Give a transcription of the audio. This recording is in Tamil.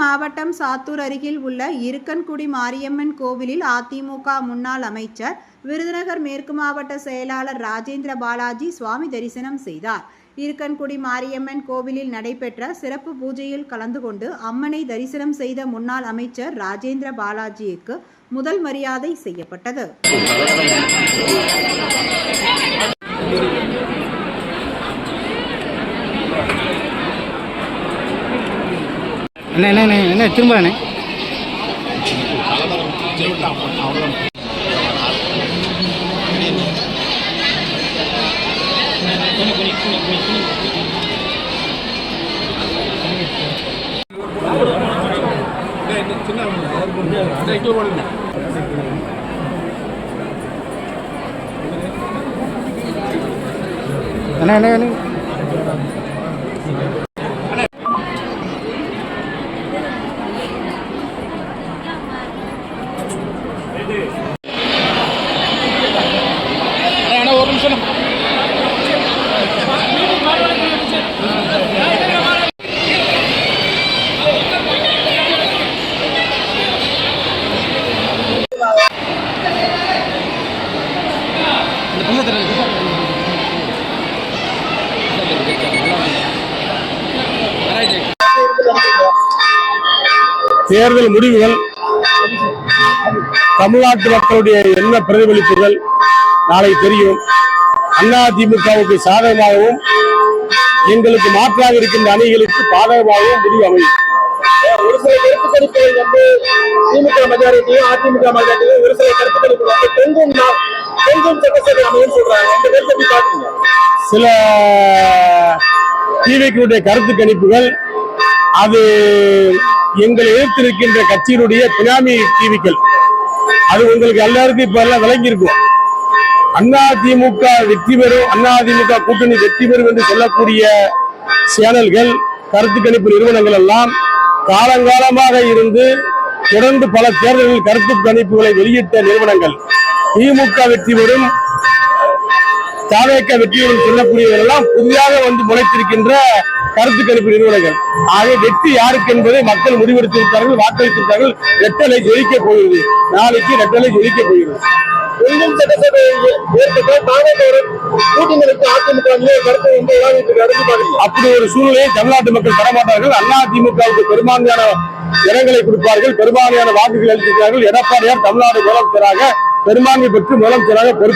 மாவட்டம் சாத்தூர் அருகில் உள்ள இருக்கன்குடி மாரியம்மன் கோவிலில் அதிமுக முன்னாள் அமைச்சர், விருதுநகர் மேற்கு மாவட்ட செயலாளர் ராஜேந்திர பாலாஜி சுவாமி தரிசனம் செய்தார். இருக்கன்குடி மாரியம்மன் கோவிலில் நடைபெற்ற சிறப்பு பூஜையில் கலந்து கொண்டு அம்மனை தரிசனம் செய்த முன்னாள் அமைச்சர் ராஜேந்திர பாலாஜிக்கு முதல் மரியாதை செய்யப்பட்டது. என்ன திரும்ப என்ன ஒரு நிமிஷம் தேர்தல் முடிவுகள் தமிழ்நாட்டு மக்களுடைய என்ன பிரதிபலிப்புகள் நாளை தெரியும். அதிமுகவுக்கு சாதகமாகவும் எங்களுக்கு மாற்றாக இருக்கின்ற அணிகளுக்கு பாதகமாகவும் முடிவு அமையும். ஒரு சில கருத்து கணிப்புகள் திமுக மெஜாரிட்டியும் அதிமுக மெஜாரிட்டியும் ஒரு சில கருத்து கணிப்புகள் கொஞ்சம் சட்டசபை அமையும் சொல்றாங்க. இந்த கருத்தை பாத்தீங்க. சில டிவிக்களுடைய கருத்து கணிப்புகள் அது எங்களை எதிர்த்திருக்கின்ற கட்சியினுடைய பினாமி டிவிக்கள். அது உங்களுக்கு எல்லாருக்கும் இப்ப எல்லாம் விளங்கி இருக்கும். அதிமுக வெற்றி பெறும், அதிமுக கூட்டணி வெற்றி பெறும் என்று சொல்லக்கூடிய சேனல்கள், கருத்து கணிப்பு நிறுவனங்கள் எல்லாம் காலங்காலமாக இருந்து தொடர்ந்து பல தேர்தல்களில் கருத்து கணிப்புகளை வெளியிட்ட நிறுவனங்கள். திமுக வெற்றி பெறும், தாவேக வெற்றி பெறும் சொல்லக்கூடியவர்களெல்லாம் புதிதாக வந்து முளைத்திருக்கின்ற கருத்து கணிப்பு நிறுவனங்கள். ஆக வெற்றி யாருக்கு என்பதை மக்கள் முடிவெடுத்திருக்கிறார்கள், வாக்களித்திருக்கிறார்கள். ரெட்டலை ஜெயிக்க போகிறது. நாளைக்கு ரெட்டலை ஜெயிக்க போகிறது. கொஞ்சம் சட்டசபை கூட்டணிகளுக்கு அதிமுக அப்படி ஒரு சூழ்நிலையை தமிழ்நாட்டு மக்கள் தரமாட்டார்கள். அதிமுகவுக்கு பெரும்பான்மையான இடங்களை கொடுப்பார்கள், பெரும்பான்மையான வாக்குகள் அளித்திருக்கிறார்கள். எடப்பாடியார் தமிழ்நாடு முதலமைச்சராக பெரும்பான்மை பெற்று முதலமைச்சராக பொறுப்பு